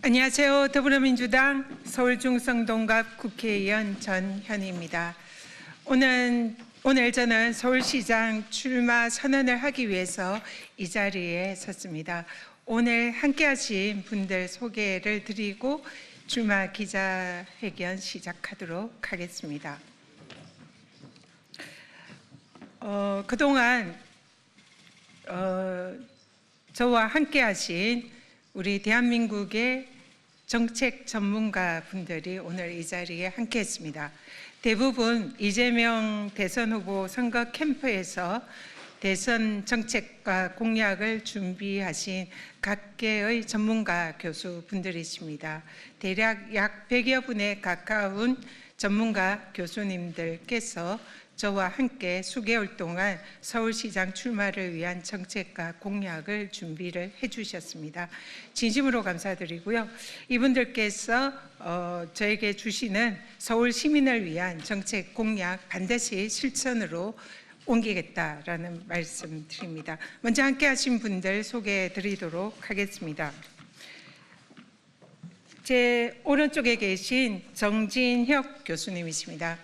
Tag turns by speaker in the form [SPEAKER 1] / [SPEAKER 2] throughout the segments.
[SPEAKER 1] 안녕하세요. 더불어민주당 서울중성동갑 국회의원 전현희입니다. 오늘 저는 서울시장 출마 선언을 하기 위해서 이 자리에 섰습니다. 오늘 함께하신 분들 소개를 드리고 출마 기자회견 시작하도록 하겠습니다. 그동안 저와 함께하신 우리 대한민국의 정책 전문가 분들이 오늘 이 자리에 함께했습니다. 대부분 이재명 대선 후보 선거 캠프에서 대선 정책과 공약을 준비하신 각계의 전문가 교수분들이십니다. 대략 약 100여 분에 가까운 전문가 교수님들께서 저와 함께 수개월 동안 서울시장 출마를 위한 정책과 공약을 준비를 해주셨습니다. 진심으로 감사드리고요. 이분들께서 저에게 주시는 서울 시민을 위한 정책 공약 반드시 실천으로 옮기겠다라는 말씀 드립니다. 먼저 함께 하신 분들 소개해 드리도록 하겠습니다. 제 오른쪽에 계신 정진혁 교수님이십니다.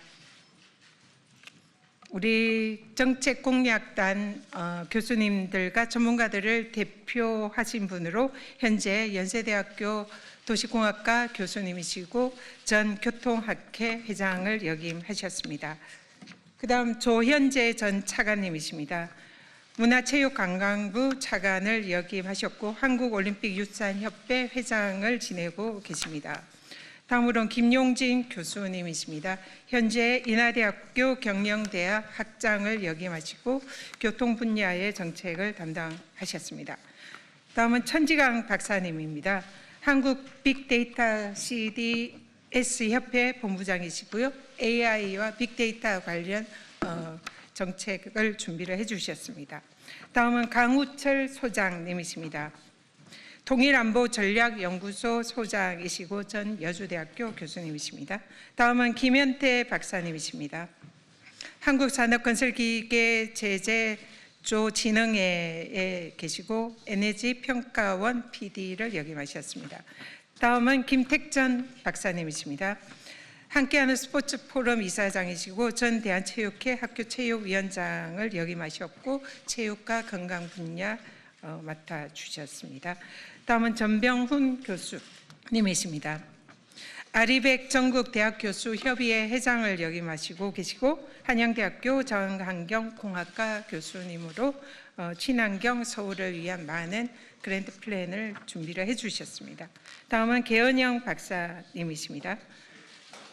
[SPEAKER 1] 우리 정책공약단 교수님들과 전문가들을 대표하신 분으로 현재 연세대학교 도시공학과 교수님이시고 전 교통학회 회장을 역임하셨습니다. 그 다음 조현재 전 차관님이십니다. 문화체육관광부 차관을 역임하셨고 한국올림픽유산협회 회장을 지내고 계십니다. 다음으로는 김용진 교수님이십니다. 현재 인하대학교 경영대학 학장을 역임하시고 교통 분야의 정책을 담당하셨습니다. 다음은 천지강 박사님입니다. 한국 빅데이터 CDS 협회 본부장이시고요. AI와 빅데이터 관련 정책을 준비를 해주셨습니다. 다음은 강우철 소장님이십니다. 통일안보전략연구소 소장이시고 전 여주대학교 교수님이십니다. 다음은 김현태 박사님이십니다. 한국산업건설기계 제재조 진흥회에 계시고 에너지평가원 PD를 역임하셨습니다. 다음은 김택전 박사님이십니다. 함께하는 스포츠포럼 이사장이시고 전 대한체육회 학교체육위원장을 역임하셨고 체육과 건강 분야 맡아주셨습니다. 다음은 전병훈 교수님이십니다. 아리백 전국대학교수협의회 회장을 역임하시고 계시고 한양대학교 자원환경공학과 교수님으로 친환경 서울을 위한 많은 그랜드 플랜을 준비를 해주셨습니다. 다음은 개은영 박사님이십니다.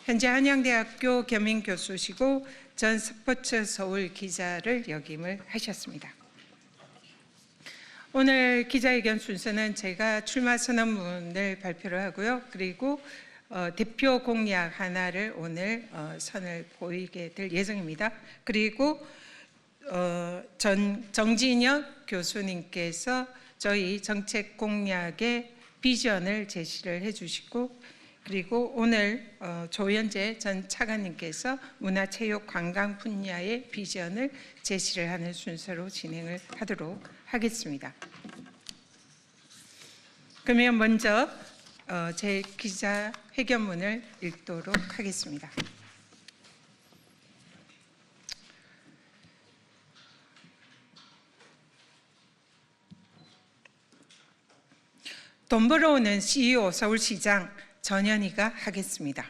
[SPEAKER 1] 현재 한양대학교 겸임교수시고 전 스포츠 서울 기자를 역임을 하셨습니다. 오늘 기자회견 순서는 제가 출마 선언문을 발표를 하고요. 그리고 대표 공약 하나를 오늘 선을 보이게 될 예정입니다. 그리고 정진혁 교수님께서 저희 정책 공약의 비전을 제시를 해주시고 그리고 오늘 조현재 전 차관님께서 문화체육관광 분야의 비전을 제시를 하는 순서로 진행을 하도록 하겠습니다. 그러면 먼저 제 기자회견문을 읽도록 하겠습니다. 돈 벌어오는 CEO 서울시장 전현희가 하겠습니다.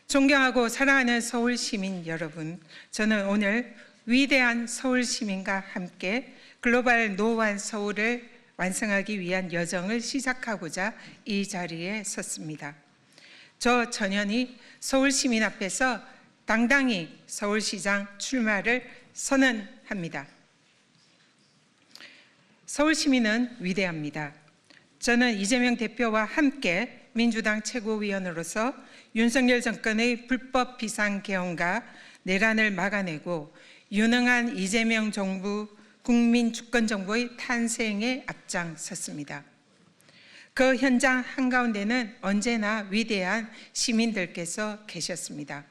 [SPEAKER 1] 존경하고 사랑하는 서울 시민 여러분, 저는 오늘 위대한 서울 시민과 함께 글로벌 노후한 서울을 완성하기 위한 여정을 시작하고자 이 자리에 섰습니다. 저 전현희 서울 시민 앞에서 당당히 서울시장 출마를 선언합니다. 서울 시민은 위대합니다. 저는 이재명 대표와 함께 민주당 최고위원으로서 윤석열 정권의 불법 비상개헌과 내란을 막아내고 유능한 이재명 정부 국민 주권 정부의 탄생에 앞장섰습니다. 그 현장 한가운데는 언제나 위대한 시민들께서 계셨습니다.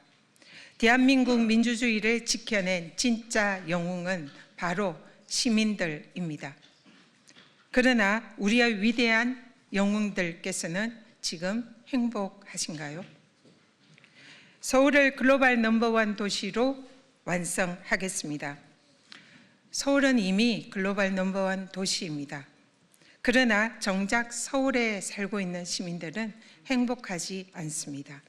[SPEAKER 1] 대한민국 민주주의를 지켜낸 진짜 영웅은 바로 시민들입니다. 그러나 우리의 위대한 영웅들께서는 지금 행복하신가요? 서울을 글로벌 넘버원 도시로 완성하겠습니다. 서울은 이미 글로벌 넘버원 도시입니다. 그러나 정작 서울에 살고 있는 시민들은 행복하지 않습니다.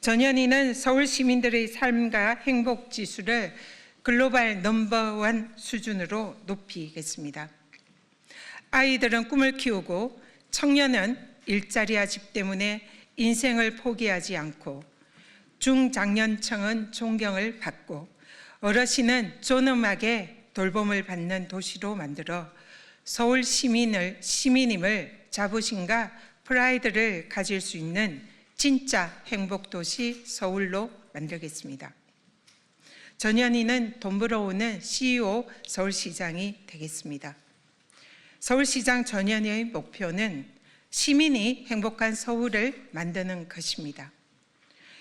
[SPEAKER 1] 전현희는 서울 시민들의 삶과 행복 지수를 글로벌 넘버원 수준으로 높이겠습니다. 아이들은 꿈을 키우고 청년은 일자리와 집 때문에 인생을 포기하지 않고 중장년층은 존경을 받고 어르신은 존엄하게 돌봄을 받는 도시로 만들어 서울 시민임을 자부심과 프라이드를 가질 수 있는 진짜 행복도시 서울로 만들겠습니다. 전현희는 돈 벌어오는 CEO 서울시장이 되겠습니다. 서울시장 전현희의 목표는 시민이 행복한 서울을 만드는 것입니다.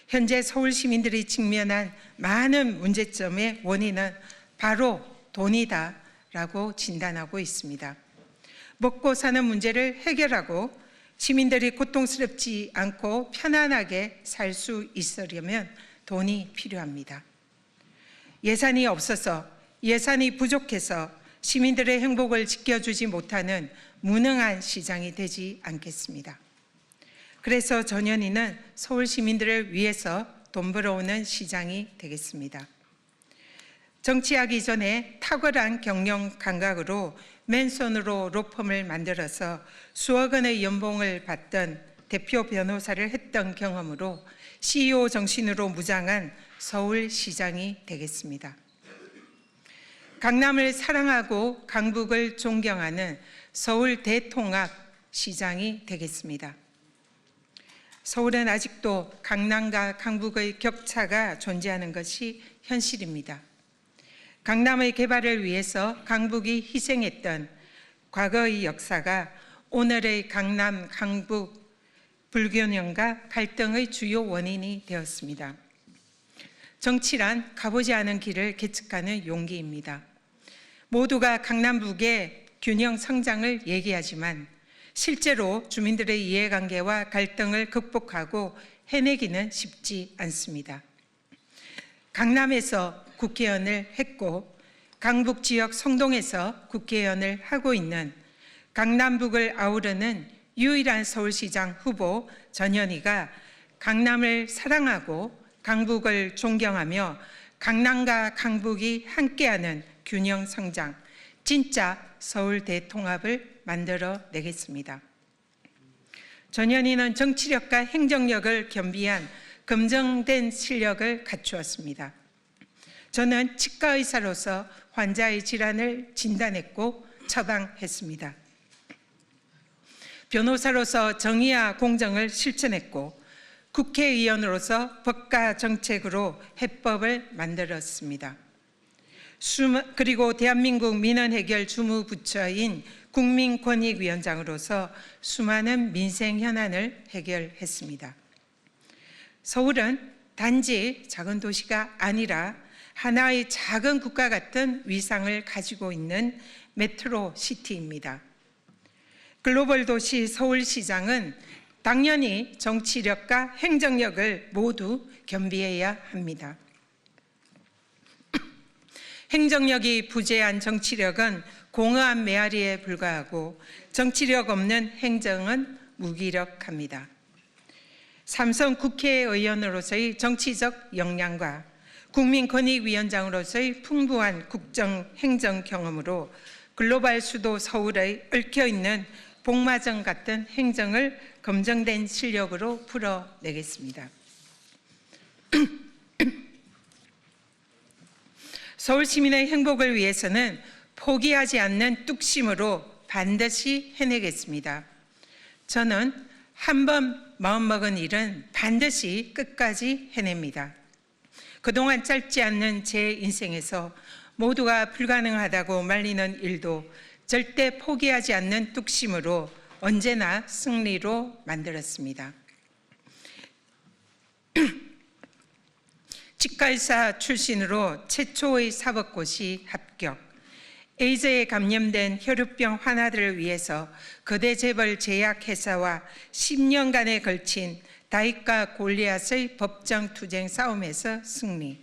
[SPEAKER 1] 현재 서울 시민들이 직면한 많은 문제점의 원인은 바로 돈이다라고 진단하고 있습니다. 먹고 사는 문제를 해결하고 시민들이 고통스럽지 않고 편안하게 살 수 있으려면 돈이 필요합니다. 예산이 없어서, 예산이 부족해서 시민들의 행복을 지켜주지 못하는 무능한 시장이 되지 않겠습니다. 그래서 전현희는 서울 시민들을 위해서 돈 벌어오는 시장이 되겠습니다. 정치하기 전에 탁월한 경영 감각으로 맨손으로 로펌을 만들어서 수억 원의 연봉을 받던 대표 변호사를 했던 경험으로 CEO 정신으로 무장한 서울시장이 되겠습니다. 강남을 사랑하고 강북을 존경하는 서울 대통합 시장이 되겠습니다. 서울은 아직도 강남과 강북의 격차가 존재하는 것이 현실입니다. 강남의 개발을 위해서 강북이 희생했던 과거의 역사가 오늘의 강남, 강북 불균형과 갈등의 주요 원인이 되었습니다. 정치란 가보지 않은 길을 개척하는 용기입니다. 모두가 강남북의 균형 성장을 얘기하지만 실제로 주민들의 이해관계와 갈등을 극복하고 해내기는 쉽지 않습니다. 강남에서 국회의원을 했고 강북 지역 성동에서 국회의원을 하고 있는 강남북을 아우르는 유일한 서울시장 후보 전현희가 강남을 사랑하고 강북을 존경하며 강남과 강북이 함께하는 균형 성장, 진짜 서울 대통합을 만들어내겠습니다. 전현희는 정치력과 행정력을 겸비한 검증된 실력을 갖추었습니다. 저는 치과의사로서 환자의 질환을 진단했고 처방했습니다. 변호사로서 정의와 공정을 실천했고 국회의원으로서 법과 정책으로 해법을 만들었습니다. 그리고 대한민국 민원해결 주무부처인 국민권익위원장으로서 수많은 민생 현안을 해결했습니다. 서울은 단지 작은 도시가 아니라 하나의 작은 국가 같은 위상을 가지고 있는 메트로 시티입니다. 글로벌 도시 서울시장은 당연히 정치력과 행정력을 모두 겸비해야 합니다. 행정력이 부재한 정치력은 공허한 메아리에 불과하고 정치력 없는 행정은 무기력합니다. 삼선 국회의원으로서의 정치적 역량과 국민권익위원장으로서의 풍부한 국정 행정 경험으로 글로벌 수도 서울의 얽혀있는 복마전 같은 행정을 검증된 실력으로 풀어내겠습니다. 서울 시민의 행복을 위해서는 포기하지 않는 뚝심으로 반드시 해내겠습니다. 저는 한번 마음먹은 일은 반드시 끝까지 해냅니다. 그동안 짧지 않는 제 인생에서 모두가 불가능하다고 말리는 일도 절대 포기하지 않는 뚝심으로 언제나 승리로 만들었습니다. 치과의사 출신으로 최초의 사법고시 합격, 에이즈에 감염된 혈우병 환자들을 위해서 거대 재벌 제약회사와 10년간에 걸친 다윗과 골리앗의 법정 투쟁 싸움에서 승리.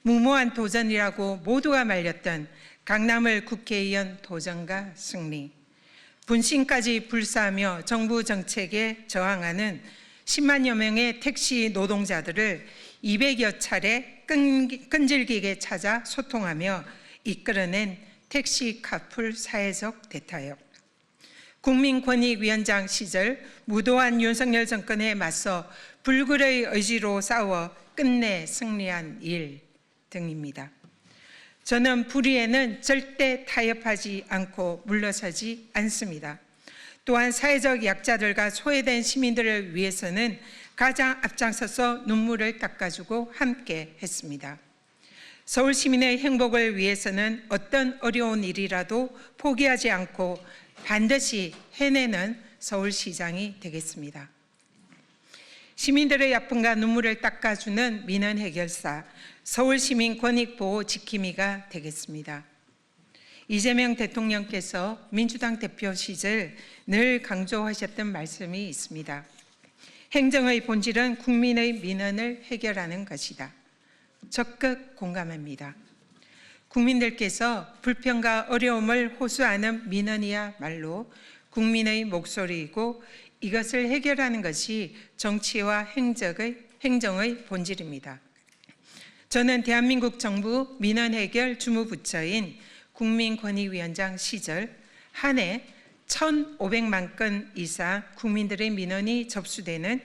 [SPEAKER 1] 무모한 도전이라고 모두가 말렸던 강남을 국회의원 도전과 승리. 분신까지 불사하며 정부 정책에 저항하는 10만여 명의 택시 노동자들을 200여 차례 끈질기게 찾아 소통하며 이끌어낸 택시 카풀 사회적 대타협. 국민권익위원장 시절 무도한 윤석열 정권에 맞서 불굴의 의지로 싸워 끝내 승리한 일 등입니다. 저는 불의에는 절대 타협하지 않고 물러서지 않습니다. 또한 사회적 약자들과 소외된 시민들을 위해서는 가장 앞장서서 눈물을 닦아주고 함께 했습니다. 서울 시민의 행복을 위해서는 어떤 어려운 일이라도 포기하지 않고 반드시 해내는 서울시장이 되겠습니다. 시민들의 아픔과 눈물을 닦아주는 민원 해결사, 서울시민 권익보호 지킴이가 되겠습니다. 이재명 대통령께서 민주당 대표 시절 늘 강조하셨던 말씀이 있습니다. 행정의 본질은 국민의 민원을 해결하는 것이다. 적극 공감합니다. 국민들께서 불편과 어려움을 호소하는 민원이야말로 국민의 목소리이고 이것을 해결하는 것이 정치와 행정의 본질입니다. 저는 대한민국 정부 민원해결 주무부처인 국민권익위원장 시절 한 해 1,500만 건 이상 국민들의 민원이 접수되는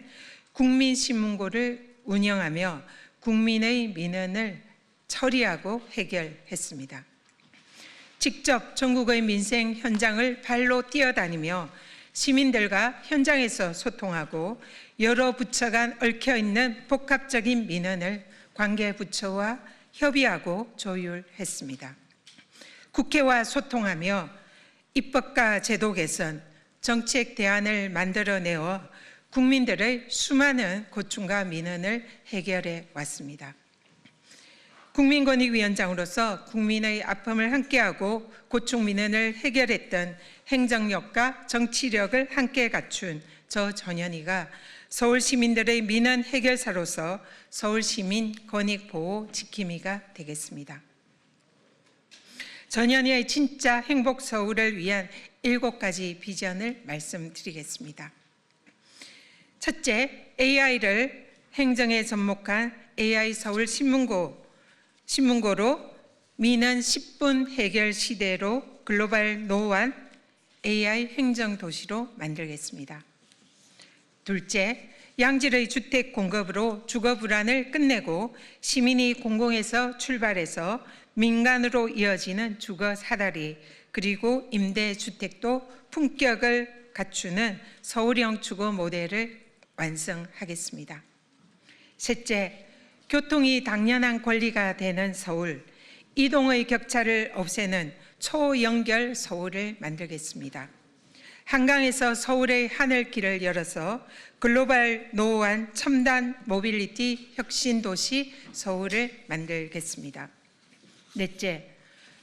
[SPEAKER 1] 국민신문고를 운영하며 국민의 민원을 처리하고 해결했습니다. 직접 전국의 민생 현장을 발로 뛰어다니며 시민들과 현장에서 소통하고 여러 부처 간 얽혀있는 복합적인 민원을 관계부처와 협의하고 조율했습니다. 국회와 소통하며 입법과 제도 개선, 정책 대안을 만들어내어 국민들의 수많은 고충과 민원을 해결해 왔습니다. 국민권익위원장으로서 국민의 아픔을 함께하고 고충 민원을 해결했던 행정력과 정치력을 함께 갖춘 저 전현희가 서울 시민들의 민원 해결사로서 서울시민 권익보호 지킴이가 되겠습니다. 전현희의 진짜 행복 서울을 위한 7가지 비전을 말씀드리겠습니다. 첫째, AI를 행정에 접목한 AI 서울 신문고로 민원 10분 해결 시대로 글로벌 노원 AI 행정도시로 만들겠습니다. 둘째, 양질의 주택 공급으로 주거 불안을 끝내고 시민이 공공에서 출발해서 민간으로 이어지는 주거 사다리 그리고 임대주택도 품격을 갖추는 서울형 주거 모델을 완성하겠습니다. 셋째, 교통이 당연한 권리가 되는 서울, 이동의 격차를 없애는 초연결 서울을 만들겠습니다. 한강에서 서울의 하늘길을 열어서 글로벌 노후한 첨단 모빌리티 혁신 도시 서울을 만들겠습니다. 넷째,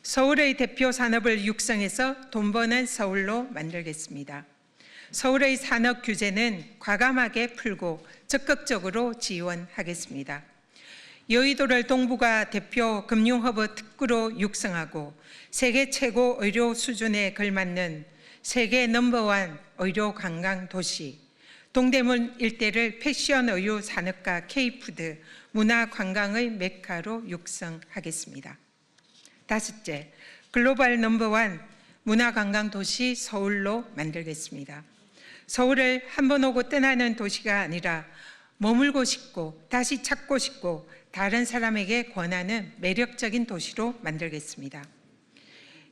[SPEAKER 1] 서울의 대표 산업을 육성해서 돈 버는 서울로 만들겠습니다. 서울의 산업 규제는 과감하게 풀고 적극적으로 지원하겠습니다. 여의도를 동북아 대표 금융허브 특구로 육성하고 세계 최고 의료 수준에 걸맞는 세계 넘버원 의료 관광 도시, 동대문 일대를 패션 의류 산업과 K푸드, 문화 관광의 메카로 육성하겠습니다. 다섯째, 글로벌 넘버원 문화 관광 도시 서울로 만들겠습니다. 서울을 한 번 오고 떠나는 도시가 아니라 머물고 싶고 다시 찾고 싶고 다른 사람에게 권하는 매력적인 도시로 만들겠습니다.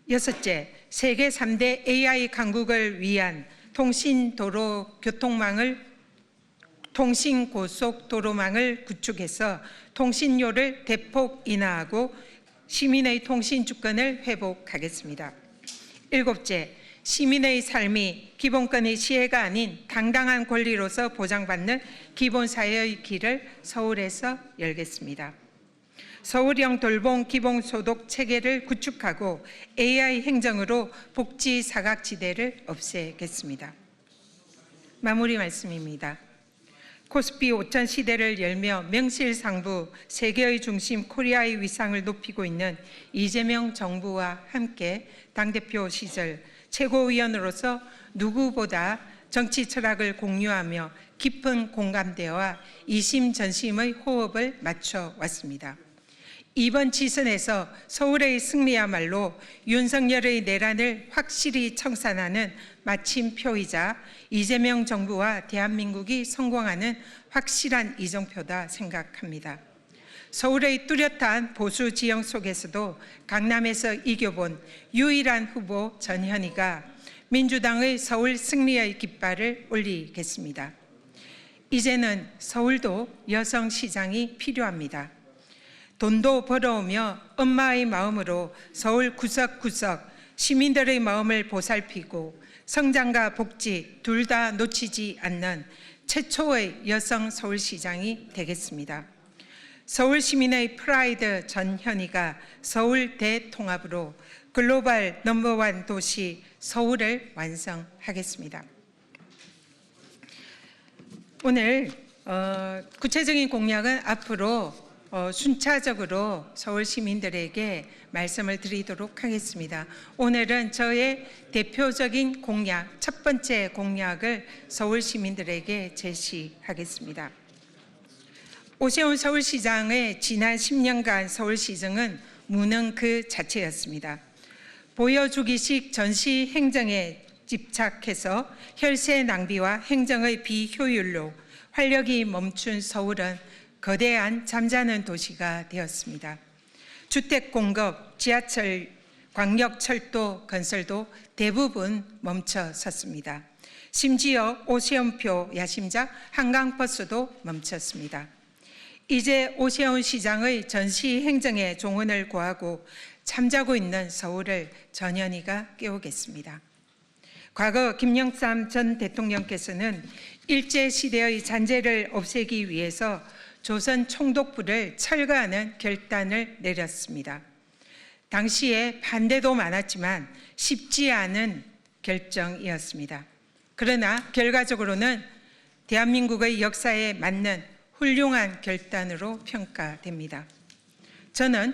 [SPEAKER 1] 여섯째, 세계 3대 AI 강국을 위한 통신고속도로망을 구축해서 통신료를 대폭 인하하고 시민의 통신 주권을 회복하겠습니다. 일곱째, 시민의 삶이 기본권의 시혜가 아닌 당당한 권리로서 보장받는 기본사회의 길을 서울에서 열겠습니다. 서울형 돌봄 기본소득 체계를 구축하고 AI 행정으로 복지 사각지대를 없애겠습니다. 마무리 말씀입니다. 코스피 5000 시대를 열며 명실상부 세계의 중심 코리아의 위상을 높이고 있는 이재명 정부와 함께 당대표 시절 최고위원으로서 누구보다 정치 철학을 공유하며 깊은 공감대와 이심전심의 호흡을 맞춰 왔습니다. 이번 지선에서 서울의 승리야말로 윤석열의 내란을 확실히 청산하는 마침표이자 이재명 정부와 대한민국이 성공하는 확실한 이정표다 생각합니다. 서울의 뚜렷한 보수 지형 속에서도 강남에서 이겨본 유일한 후보 전현희가 민주당의 서울 승리의 깃발을 올리겠습니다. 이제는 서울도 여성시장이 필요합니다. 돈도 벌어오며 엄마의 마음으로 서울 구석구석 시민들의 마음을 보살피고 성장과 복지 둘 다 놓치지 않는 최초의 여성 서울시장이 되겠습니다. 서울 시민의 프라이드 전현희가 서울 대통합으로 글로벌 넘버원 도시 서울을 완성하겠습니다. 오늘 구체적인 공약은 앞으로 순차적으로 서울 시민들에게 말씀을 드리도록 하겠습니다. 오늘은 저의 대표적인 공약, 첫 번째 공약을 서울 시민들에게 제시하겠습니다. 오세훈 서울시장의 지난 10년간 서울시정은 무능 그 자체였습니다. 보여주기식 전시 행정에 집착해서 혈세 낭비와 행정의 비효율로 활력이 멈춘 서울은 거대한 잠자는 도시가 되었습니다. 주택 공급, 지하철, 광역철도 건설도 대부분 멈춰 섰습니다. 심지어 오세훈표 야심작 한강버스도 멈췄습니다. 이제 오세훈 시장의 전시 행정에 종언을 고하고 잠자고 있는 서울을 전현희가 깨우겠습니다. 과거 김영삼 전 대통령께서는 일제시대의 잔재를 없애기 위해서 조선 총독부를 철거하는 결단을 내렸습니다. 당시에 반대도 많았지만 쉽지 않은 결정이었습니다. 그러나 결과적으로는 대한민국의 역사에 맞는 훌륭한 결단으로 평가됩니다. 저는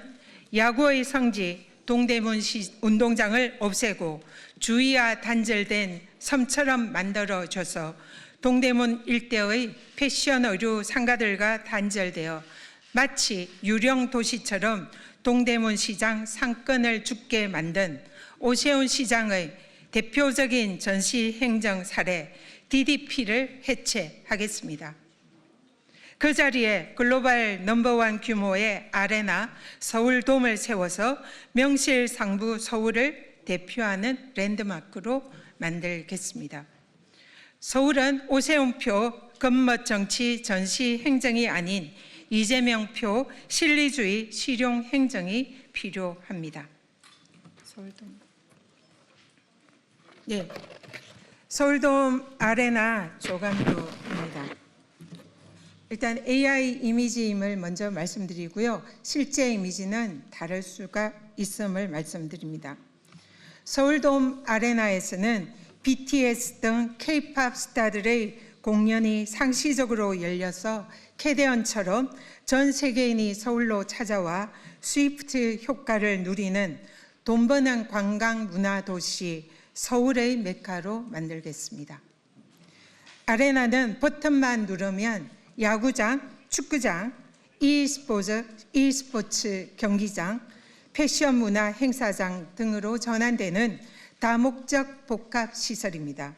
[SPEAKER 1] 야구의 성지 동대문 운동장을 없애고 주위와 단절된 섬처럼 만들어줘서 동대문 일대의 패션 의류 상가들과 단절되어 마치 유령 도시처럼 동대문 시장 상권을 죽게 만든 오세훈 시장의 대표적인 전시 행정 사례 DDP를 해체하겠습니다. 그 자리에 글로벌 넘버원 규모의 아레나 서울돔을 세워서 명실상부 서울을 대표하는 랜드마크로 만들겠습니다. 서울은 오세훈표 겉멋 정치 전시 행정이 아닌 이재명표 실리주의 실용 행정이 필요합니다. 서울돔. 네, 서울돔 아레나 조감도입니다. 일단 AI 이미지임을 먼저 말씀드리고요. 실제 이미지는 다를 수가 있음을 말씀드립니다. 서울돔 아레나에서는 BTS 등 K-팝 스타들의 공연이 상시적으로 열려서 캐대언처럼 전 세계인이 서울로 찾아와 스위프트 효과를 누리는 돈 버는 관광 문화 도시 서울의 메카로 만들겠습니다. 아레나는 버튼만 누르면 야구장, 축구장, e스포츠 경기장, 패션 문화 행사장 등으로 전환되는 다목적 복합 시설입니다.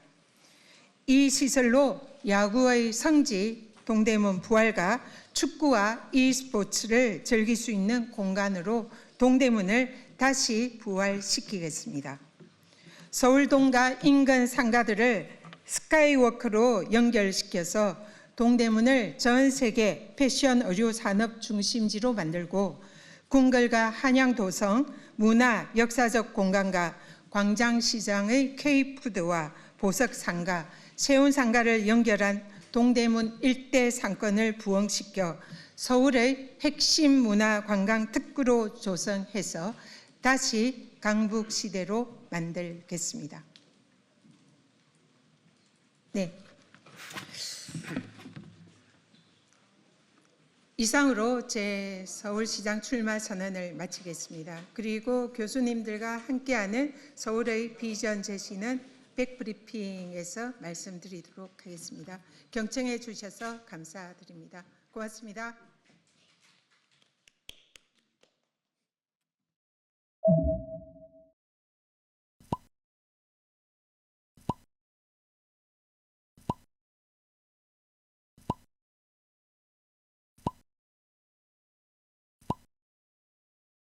[SPEAKER 1] 이 시설로 야구의 성지 동대문 부활과 축구와 e스포츠를 즐길 수 있는 공간으로 동대문을 다시 부활시키겠습니다. 서울동과 인근 상가들을 스카이워크로 연결시켜서 동대문을 전 세계 패션 의류 산업 중심지로 만들고 궁궐과 한양도성, 문화, 역사적 공간과 광장시장의 K푸드와 보석상가, 세운상가를 연결한 동대문 일대 상권을 부흥시켜 서울의 핵심 문화 관광 특구로 조성해서 다시 강북 시대로 만들겠습니다. 네. 이상으로 제 서울시장 출마 선언을 마치겠습니다. 그리고 교수님들과 함께하는 서울의 비전 제시는 백브리핑에서 말씀드리도록 하겠습니다. 경청해 주셔서 감사드립니다. 고맙습니다.